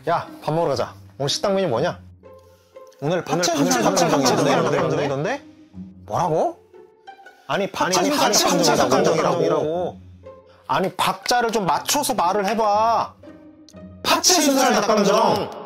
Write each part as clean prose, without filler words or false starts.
야, 밥 먹으러 가자. 오늘 식당 메뉴 뭐냐? 오늘 파채 닭강정이던데? 뭐라고? 아니 파채 닭강정이라고. 아니 박자를 좀 맞춰서 말을 해봐. 파채 순살 닭강정.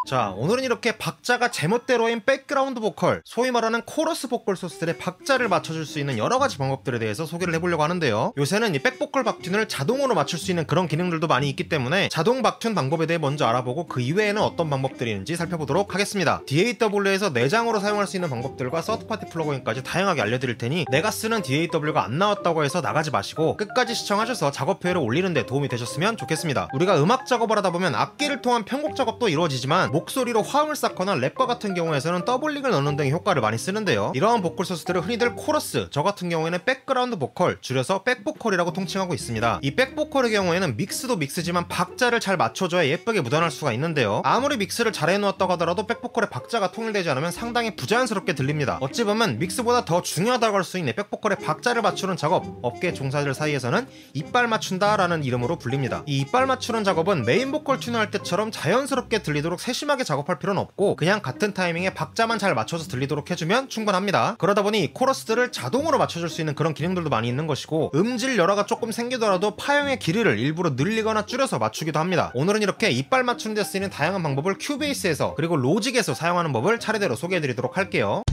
자, 오늘은 이렇게 박자가 제멋대로인 백그라운드 보컬, 소위 말하는 코러스 보컬 소스들의 박자를 맞춰줄 수 있는 여러가지 방법들에 대해서 소개를 해보려고 하는데요. 요새는 이 백보컬 박튠을 자동으로 맞출 수 있는 그런 기능들도 많이 있기 때문에 자동 박튠 방법에 대해 먼저 알아보고 그 이외에는 어떤 방법들이 있는지 살펴보도록 하겠습니다. DAW에서 내장으로 사용할 수 있는 방법들과 서드파티 플러그인까지 다양하게 알려드릴 테니 내가 쓰는 DAW가 안 나왔다고 해서 나가지 마시고 끝까지 시청하셔서 작업효율을 올리는 데 도움이 되셨으면 좋겠습니다. 우리가 음악 작업을 하다 보면 악기를 통한 편곡 작업도 이루어지지만 목소리로 화음을 쌓거나 랩과 같은 경우에서는 더블링을 넣는 등의 효과를 많이 쓰는데요. 이러한 보컬 소스들을 흔히들 코러스, 저 같은 경우에는 백그라운드 보컬, 줄여서 백보컬이라고 통칭하고 있습니다. 이 백보컬의 경우에는 믹스도 믹스지만 박자를 잘 맞춰줘야 예쁘게 묻어날 수가 있는데요. 아무리 믹스를 잘 해놓았다고 하더라도 백보컬의 박자가 통일되지 않으면 상당히 부자연스럽게 들립니다. 어찌 보면 믹스보다 더 중요하다고 할 수 있는 백보컬의 박자를 맞추는 작업, 업계 종사들 사이에서는 이빨 맞춘다라는 이름으로 불립니다. 이 이빨 맞추는 작업은 메인 보컬 튜너할 때처럼 자연스럽게 들리도록 심하게 작업할 필요는 없고 그냥 같은 타이밍에 박자만 잘 맞춰서 들리도록 해주면 충분합니다. 그러다 보니 코러스들을 자동으로 맞춰줄 수 있는 그런 기능들도 많이 있는 것이고 음질 열화가 조금 생기더라도 파형의 길이를 일부러 늘리거나 줄여서 맞추기도 합니다. 오늘은 이렇게 이빨 맞추는 데 쓰이는 다양한 방법을 큐베이스에서 그리고 로직에서 사용하는 법을 차례대로 소개해드리도록 할게요.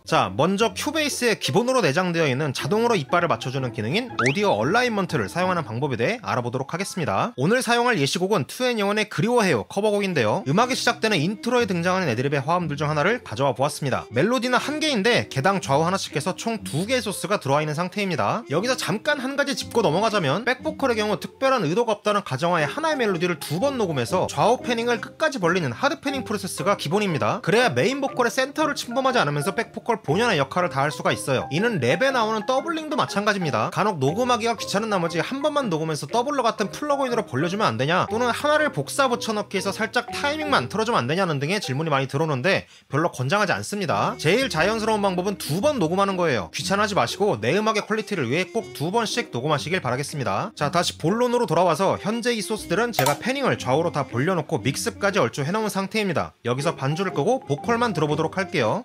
자, 먼저 큐베이스에 기본으로 내장되어 있는 자동으로 이빨을 맞춰주는 기능인 오디오 얼라인먼트를 사용하는 방법에 대해 알아보도록 하겠습니다. 오늘 사용할 예시곡은 2NE1의 그리워해요 커버곡인데요. 음악이 시작되는 인트로에 등장하는 애드립의 화음들 중 하나를 가져와 보았습니다. 멜로디는 한 개인데 개당 좌우 하나씩 해서 총 2개의 소스가 들어와 있는 상태입니다. 여기서 잠깐 한 가지 짚고 넘어가자면 백보컬의 경우 특별한 의도가 없다는 가정하에 하나의 멜로디를 2번 녹음해서 좌우 패닝을 끝까지 벌리는 하드 패닝 프로세스가 기본입니다. 그래야 메인 보컬의 센터를 침범하지 않으면서 백보컬 본연의 역할을 다할 수가 있어요. 이는 랩에 나오는 더블링도 마찬가지입니다. 간혹 녹음하기가 귀찮은 나머지 한 번만 녹음해서 더블러 같은 플러그인으로 벌려주면 안 되냐, 또는 하나를 복사 붙여넣기 해서 살짝 타이밍만 틀어주면 안 되냐는 등의 질문이 많이 들어오는데 별로 권장하지 않습니다. 제일 자연스러운 방법은 2번 녹음하는 거예요. 귀찮아하지 마시고 내 음악의 퀄리티를 위해 꼭 2번씩 녹음하시길 바라겠습니다. 자, 다시 본론으로 돌아와서 현재 이 소스들은 제가 패닝을 좌우로 다 벌려놓고 믹스까지 얼추 해놓은 상태입니다. 여기서 반주를 끄고 보컬만 들어보도록 할게요.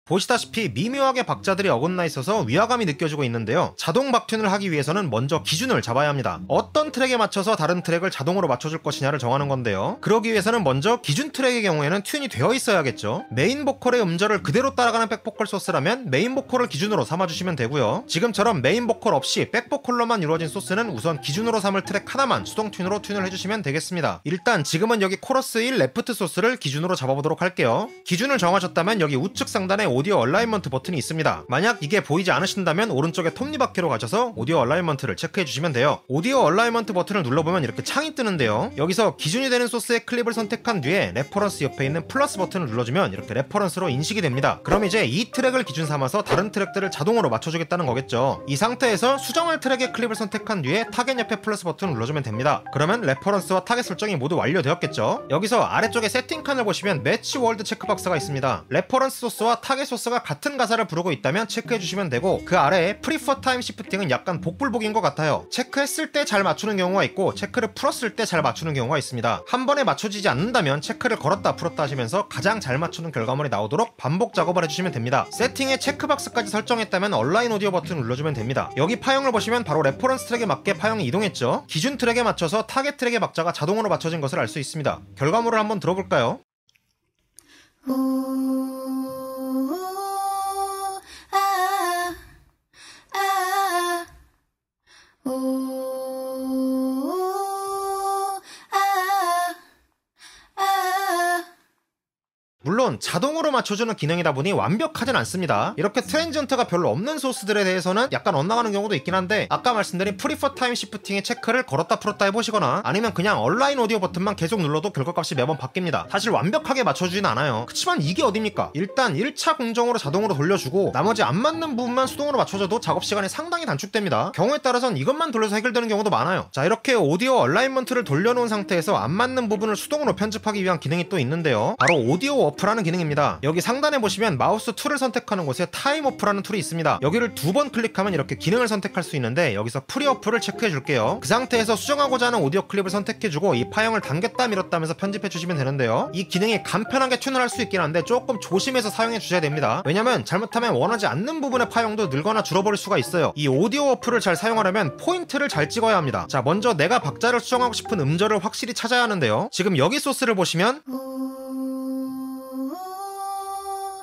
보시다시피 미묘하게 박자들이 어긋나 있어서 위화감이 느껴지고 있는데요. 자동 박튠을 하기 위해서는 먼저 기준을 잡아야 합니다. 어떤 트랙에 맞춰서 다른 트랙을 자동으로 맞춰줄 것이냐를 정하는 건데요. 그러기 위해서는 먼저 기준 트랙의 경우에는 튠이 되어 있어야겠죠. 메인 보컬의 음절을 그대로 따라가는 백보컬 소스라면 메인 보컬을 기준으로 삼아주시면 되고요. 지금처럼 메인 보컬 없이 백보컬로만 이루어진 소스는 우선 기준으로 삼을 트랙 하나만 수동 튠으로 튠을 해주시면 되겠습니다. 일단 지금은 여기 코러스 1 레프트 소스를 기준으로 잡아보도록 할게요. 기준을 정하셨다면 여기 우측 상단에 오디오 얼라인먼트 버튼이 있습니다. 만약 이게 보이지 않으신다면 오른쪽에 톱니바퀴로 가셔서 오디오 얼라인먼트를 체크해 주시면 돼요. 오디오 얼라인먼트 버튼을 눌러보면 이렇게 창이 뜨는데요. 여기서 기준이 되는 소스의 클립을 선택한 뒤에 레퍼런스 옆에 있는 플러스 버튼을 눌러주면 이렇게 레퍼런스로 인식이 됩니다. 그럼 이제 이 트랙을 기준 삼아서 다른 트랙들을 자동으로 맞춰주겠다는 거겠죠. 이 상태에서 수정할 트랙의 클립을 선택한 뒤에 타겟 옆에 플러스 버튼을 눌러주면 됩니다. 그러면 레퍼런스와 타겟 설정이 모두 완료되었겠죠. 여기서 아래쪽에 세팅 칸을 보시면 매치 월드 체크박스가 있습니다. 레퍼런스 소스와 타겟 소스가 같은 가사를 부르고 있다면 체크해주시면 되고, 그 아래에 프리퍼 타임 시프팅은 약간 복불복인 것 같아요. 체크했을 때 잘 맞추는 경우가 있고 체크를 풀었을 때 잘 맞추는 경우가 있습니다. 한 번에 맞춰지지 않는다면 체크를 걸었다 풀었다 하시면서 가장 잘 맞추는 결과물이 나오도록 반복 작업을 해주시면 됩니다. 세팅에 체크박스까지 설정했다면 얼라인 오디오 버튼을 눌러주면 됩니다. 여기 파형을 보시면 바로 레퍼런스 트랙에 맞게 파형이 이동했죠. 기준 트랙에 맞춰서 타겟 트랙의 박자가 자동으로 맞춰진 것을 알 수 있습니다. 결과물을 한번 들어볼까요? 물론 물론 자동으로 맞춰주는 기능이다 보니 완벽하진 않습니다. 이렇게 트랜지언트가 별로 없는 소스들에 대해서는 약간 엇나가는 경우도 있긴 한데 아까 말씀드린 프리퍼 타임 시프팅의 체크를 걸었다 풀었다 해보시거나 아니면 그냥 얼라인 오디오 버튼만 계속 눌러도 결과값이 매번 바뀝니다. 사실 완벽하게 맞춰주진 않아요. 그치만 이게 어딥니까? 일단 1차 공정으로 자동으로 돌려주고 나머지 안 맞는 부분만 수동으로 맞춰줘도 작업시간이 상당히 단축됩니다. 경우에 따라선 이것만 돌려서 해결되는 경우도 많아요. 자, 이렇게 오디오 얼라인먼트를 돌려놓은 상태에서 안 맞는 부분을 수동으로 편집하기 위한 기능이 또 있는데요. 바로 오디오 워프라는 기능입니다. 여기 상단에 보시면 마우스 툴을 선택하는 곳에 타임 워프라는 툴이 있습니다. 여기를 2번 클릭하면 이렇게 기능을 선택할 수 있는데 여기서 프리워프를 체크해 줄게요. 그 상태에서 수정하고자 하는 오디오 클립을 선택해주고 이 파형을 당겼다 밀었다 하면서 편집해 주시면 되는데요. 이 기능이 간편하게 튠을 할 수 있긴 한데 조금 조심해서 사용해 주셔야 됩니다. 왜냐면 잘못하면 원하지 않는 부분의 파형도 늘거나 줄어버릴 수가 있어요. 이 오디오 워프를 잘 사용하려면 포인트를 잘 찍어야 합니다. 자, 먼저 내가 박자를 수정하고 싶은 음절을 확실히 찾아야 하는데요. 지금 여기 소스를 보시면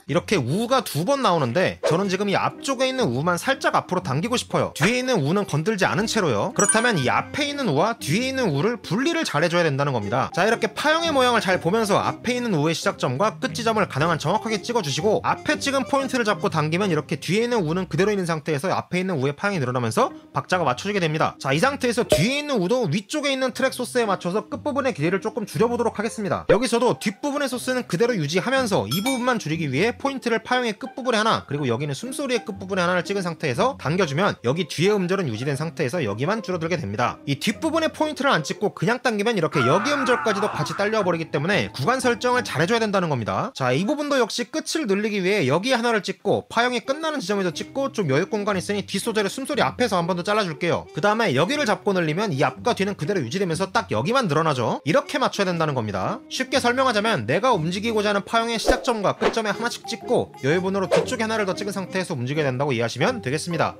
이렇게 우가 2번 나오는데 저는 지금 이 앞쪽에 있는 우만 살짝 앞으로 당기고 싶어요. 뒤에 있는 우는 건들지 않은 채로요. 그렇다면 이 앞에 있는 우와 뒤에 있는 우를 분리를 잘 해줘야 된다는 겁니다. 자, 이렇게 파형의 모양을 잘 보면서 앞에 있는 우의 시작점과 끝 지점을 가능한 정확하게 찍어주시고 앞에 찍은 포인트를 잡고 당기면 이렇게 뒤에 있는 우는 그대로 있는 상태에서 앞에 있는 우의 파형이 늘어나면서 박자가 맞춰지게 됩니다. 자, 이 상태에서 뒤에 있는 우도 위쪽에 있는 트랙 소스에 맞춰서 끝부분의 길이를 조금 줄여보도록 하겠습니다. 여기서도 뒷부분의 소스는 그대로 유지하면서 이 부분만 줄이기 위해 포인트를 파형의 끝부분에 하나 그리고 여기는 숨소리의 끝부분에 하나를 찍은 상태에서 당겨주면 여기 뒤에 음절은 유지된 상태에서 여기만 줄어들게 됩니다. 이 뒷부분에 포인트를 안 찍고 그냥 당기면 이렇게 여기 음절까지도 같이 딸려버리기 때문에 구간 설정을 잘해줘야 된다는 겁니다. 자, 이 부분도 역시 끝을 늘리기 위해 여기 하나를 찍고 파형이 끝나는 지점에서 찍고 좀 여유 공간이 있으니 뒷소절의 숨소리 앞에서 한 번 더 잘라줄게요. 그 다음에 여기를 잡고 늘리면 이 앞과 뒤는 그대로 유지되면서 딱 여기만 늘어나죠. 이렇게 맞춰야 된다는 겁니다. 쉽게 설명하자면 내가 움직이고자 하는 파형의 시작점과 끝점에 하나씩 찍고 여유분으로 뒤쪽에 하나를 더 찍은 상태에서 움직여야 된다고 이해하시면 되겠습니다.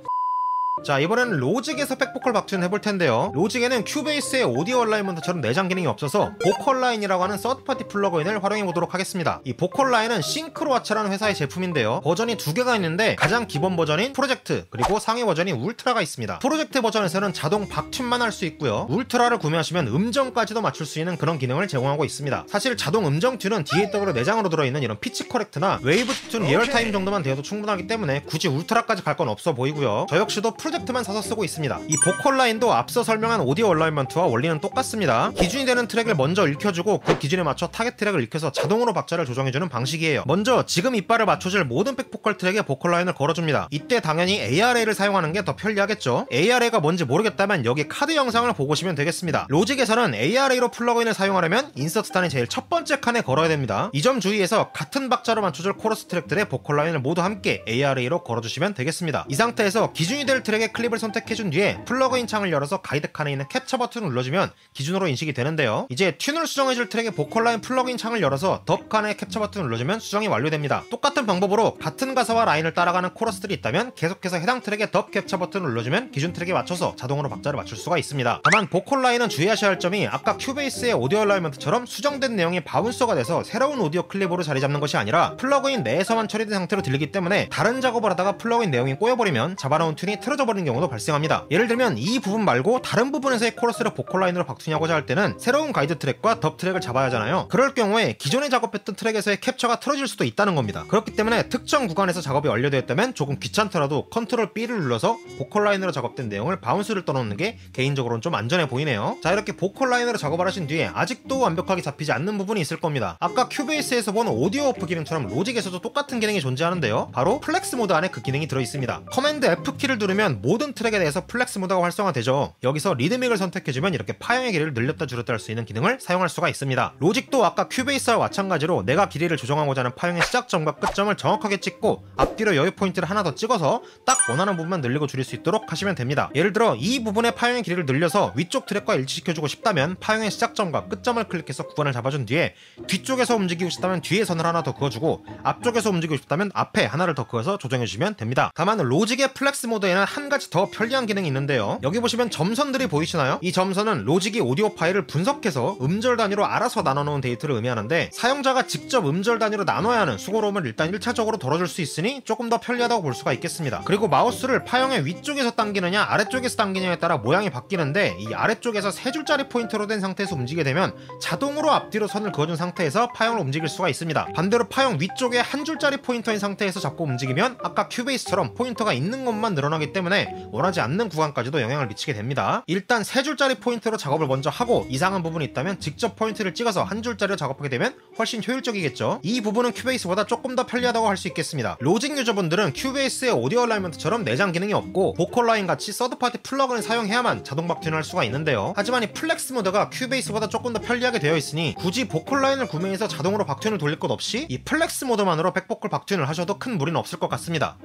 자, 이번에는 로직에서 백보컬 박튜는 해볼 텐데요. 로직에는 큐베이스의 오디오 얼라인먼트처럼 내장 기능이 없어서 보컬라인이라고 하는 서드파티 플러그인을 활용해 보도록 하겠습니다. 이 보컬라인은 싱크로와츠라는 회사의 제품인데요. 버전이 2개가 있는데 가장 기본 버전인 프로젝트 그리고 상위 버전인 울트라가 있습니다. 프로젝트 버전에서는 자동 박튠만 할 수 있고요. 울트라를 구매하시면 음정까지도 맞출 수 있는 그런 기능을 제공하고 있습니다. 사실 자동 음정 튠은 DAW로 내장으로 들어있는 이런 피치 커렉트나 웨이브 튠 리얼타임 정도만 되어도 충분하기 때문에 굳이 울트라까지 갈 건 없어 보이고요. 저 역시도 프로젝트만 사서 쓰고 있습니다. 이 보컬 라인도 앞서 설명한 오디오 얼라인먼트와 원리는 똑같습니다. 기준이 되는 트랙을 먼저 읽혀주고 그 기준에 맞춰 타겟 트랙을 읽혀서 자동으로 박자를 조정해주는 방식이에요. 먼저 지금 이빨을 맞춰줄 모든 백보컬 트랙에 보컬 라인을 걸어줍니다. 이때 당연히 ARA를 사용하는 게 더 편리하겠죠. ARA가 뭔지 모르겠다면 여기 카드 영상을 보고 오시면 되겠습니다. 로직에서는 ARA로 플러그인을 사용하려면 인서트 단의 제일 첫 번째 칸에 걸어야 됩니다. 이 점 주의해서 같은 박자로 맞춰줄 코러스 트랙들의 보컬 라인을 모두 함께 ARA로 걸어주시면 되겠습니다. 이 상태에서 기준이 될 트랙의 클립을 선택해준 뒤에 플러그인 창을 열어서 가이드 칸에 있는 캡처 버튼을 눌러주면 기준으로 인식이 되는데요. 이제 튠을 수정해줄 트랙의 보컬라인 플러그인 창을 열어서 덥 칸에 캡처 버튼을 눌러주면 수정이 완료됩니다. 똑같은 방법으로 같은 가사와 라인을 따라가는 코러스들이 있다면 계속해서 해당 트랙의 덥 캡처 버튼을 눌러주면 기준 트랙에 맞춰서 자동으로 박자를 맞출 수가 있습니다. 다만 보컬 라인은 주의하셔야 할 점이 아까 큐베이스의 오디오 얼라인먼트처럼 수정된 내용이 바운서가 돼서 새로운 오디오 클립으로 자리 잡는 것이 아니라 플러그인 내에서만 처리된 상태로 들리기 때문에 다른 작업을 하다가 플러그인 내용이 꼬여버리면 잡아놓은 튠이 틀어져 버리는 경우도 발생합니다. 예를 들면 이 부분 말고 다른 부분에서의 코러스를 보컬 라인으로 박투냐고자 할 때는 새로운 가이드 트랙과 덥 트랙을 잡아야 하잖아요. 그럴 경우에 기존에 작업했던 트랙에서의 캡처가 틀어질 수도 있다는 겁니다. 그렇기 때문에 특정 구간에서 작업이 완료되었다면 조금 귀찮더라도 컨트롤 B를 눌러서 보컬 라인으로 작업된 내용을 바운스를 떠놓는 게 개인적으로는 좀 안전해 보이네요. 자, 이렇게 보컬 라인으로 작업을 하신 뒤에 아직도 완벽하게 잡히지 않는 부분이 있을 겁니다. 아까 큐베이스에서 본 오디오 오프 기능처럼 로직에서도 똑같은 기능이 존재하는데요. 바로 플렉스 모드 안에 그 기능이 들어있습니다. 커맨드 F키를 누르면 모든 트랙에 대해서 플렉스 모드가 활성화되죠. 여기서 리드믹을 선택해주면 이렇게 파형의 길이를 늘렸다 줄였다 할 수 있는 기능을 사용할 수가 있습니다. 로직도 아까 큐베이스와 마찬가지로 내가 길이를 조정하고자 하는 파형의 시작점과 끝점을 정확하게 찍고 앞뒤로 여유 포인트를 하나 더 찍어서 딱 원하는 부분만 늘리고 줄일 수 있도록 하시면 됩니다. 예를 들어 이 부분의 파형의 길이를 늘려서 위쪽 트랙과 일치시켜주고 싶다면 파형의 시작점과 끝점을 클릭해서 구간을 잡아준 뒤에 뒤쪽에서 움직이고 싶다면 뒤에 선을 하나 더 그어주고 앞쪽에서 움직이고 싶다면 앞에 하나를 더 그어서 조정해주시면 됩니다. 다만 로직의 플렉스 모드에는 한 한 가지 더 편리한 기능이 있는데요. 여기 보시면 점선들이 보이시나요? 이 점선은 로직이 오디오 파일을 분석해서 음절 단위로 알아서 나눠놓은 데이터를 의미하는데, 사용자가 직접 음절 단위로 나눠야 하는 수고로움을 일단 1차적으로 덜어줄 수 있으니 조금 더 편리하다고 볼 수가 있겠습니다. 그리고 마우스를 파형의 위쪽에서 당기느냐 아래쪽에서 당기느냐에 따라 모양이 바뀌는데, 이 아래쪽에서 3줄짜리 포인터로 된 상태에서 움직이게 되면 자동으로 앞뒤로 선을 그어준 상태에서 파형을 움직일 수가 있습니다. 반대로 파형 위쪽에 한 줄짜리 포인터인 상태에서 잡고 움직이면 아까 큐베이스처럼 포인터가 있는 것만 늘어나기 때문에 원하지 않는 구간까지도 영향을 미치게 됩니다. 일단 3줄짜리 포인터로 작업을 먼저 하고 이상한 부분이 있다면 직접 포인트를 찍어서 한 줄짜리로 작업하게 되면 훨씬 효율적이겠죠. 이 부분은 큐베이스보다 조금 더 편리하다고 할 수 있겠습니다. 로직 유저분들은 큐베이스의 오디오 얼라이먼트처럼 내장 기능이 없고 보컬라인 같이 서드파티 플러그인을 사용해야만 자동 박튠을 할 수가 있는데요. 하지만 이 플렉스 모드가 큐베이스보다 조금 더 편리하게 되어 있으니 굳이 보컬라인을 구매해서 자동으로 박튠을 돌릴 것 없이 이 플렉스 모드만으로 백보컬 박튠을 하셔도 큰 무리는 없을 것 같습니다.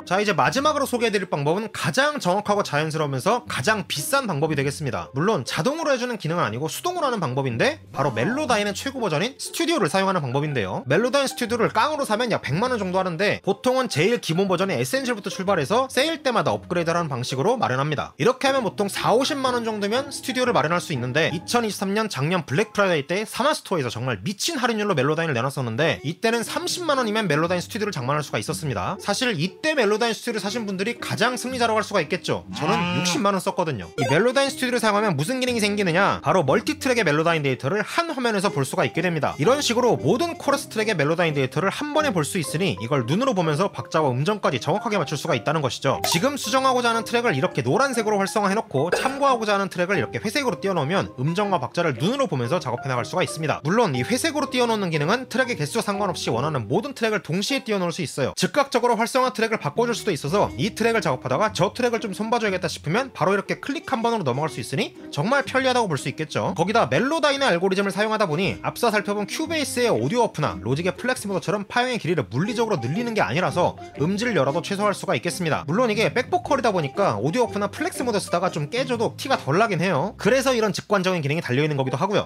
자, 이제 마지막으로 소개해드릴 방법은 가장 정확하고 자연스러우면서 가장 비싼 방법이 되겠습니다. 물론 자동으로 해주는 기능은 아니고 수동으로 하는 방법인데, 바로 멜로다인의 최고 버전인 스튜디오를 사용하는 방법인데요. 멜로다인 스튜디오를 깡으로 사면 약 100만원 정도 하는데, 보통은 제일 기본 버전의 에센셜부터 출발해서 세일 때마다 업그레이드하는 방식으로 마련합니다. 이렇게 하면 보통 4~50만원 정도면 스튜디오를 마련할 수 있는데, 2023년 작년 블랙 프라이데이 때 사마스토어에서 정말 미친 할인율로 멜로다인을 내놨었는데, 이때는 30만원이면 멜로다인 스튜디오를 장만할 수가 있었습니다. 사실 이때 멜로다인 스튜디오를 사신 분들이 가장 승리자라고 할 수가 있겠죠. 저는 60만원 썼거든요. 이 멜로다인 스튜디오를 사용하면 무슨 기능이 생기느냐, 바로 멀티트랙의 멜로다인 데이터를 한 화면에서 볼 수가 있게 됩니다. 이런 식으로 모든 코러스 트랙의 멜로다인 데이터를 한 번에 볼 수 있으니 이걸 눈으로 보면서 박자와 음정까지 정확하게 맞출 수가 있다는 것이죠. 지금 수정하고자 하는 트랙을 이렇게 노란색으로 활성화해놓고 참고하고자 하는 트랙을 이렇게 회색으로 띄워놓으면 음정과 박자를 눈으로 보면서 작업해나갈 수가 있습니다. 물론 이 회색으로 띄워놓는 기능은 트랙의 개수와 상관없이 원하는 모든 트랙을 동시에 띄워놓을 수 있어요. 즉각적으로 활성화 트랙을 바꿔줄 수도 있어서 이 트랙을 작업하다가 저 트랙을 좀 손봐줘야겠다 싶으면 바로 이렇게 클릭 한 번으로 넘어갈 수 있으니 정말 편리하다고 볼 수 있겠죠. 거기다 멜로다인의 알고리즘을 사용하다 보니 앞서 살펴본 큐베이스의 오디오 어프나 로직의 플렉스 모드처럼 파형의 길이를 물리적으로 늘리는 게 아니라서 음질을 열어도 최소화할 수가 있겠습니다. 물론 이게 백보컬이다 보니까 오디오 어프나 플렉스 모드 쓰다가 좀 깨져도 티가 덜 나긴 해요. 그래서 이런 직관적인 기능이 달려있는 거기도 하고요.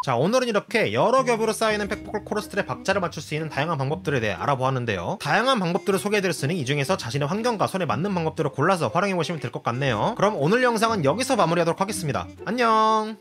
자, 오늘은 이렇게 여러 겹으로 쌓이는 백보컬 코러스들의 박자를 맞출 수 있는 다양한 방법들에 대해 알아보았는데요. 다양한 방법들을 소개해드렸으니 이 중에서 자신의 환경과 손에 맞는 방법들을 골라서 활용해보시면 될 것 같네요. 그럼 오늘 영상은 여기서 마무리하도록 하겠습니다. 안녕.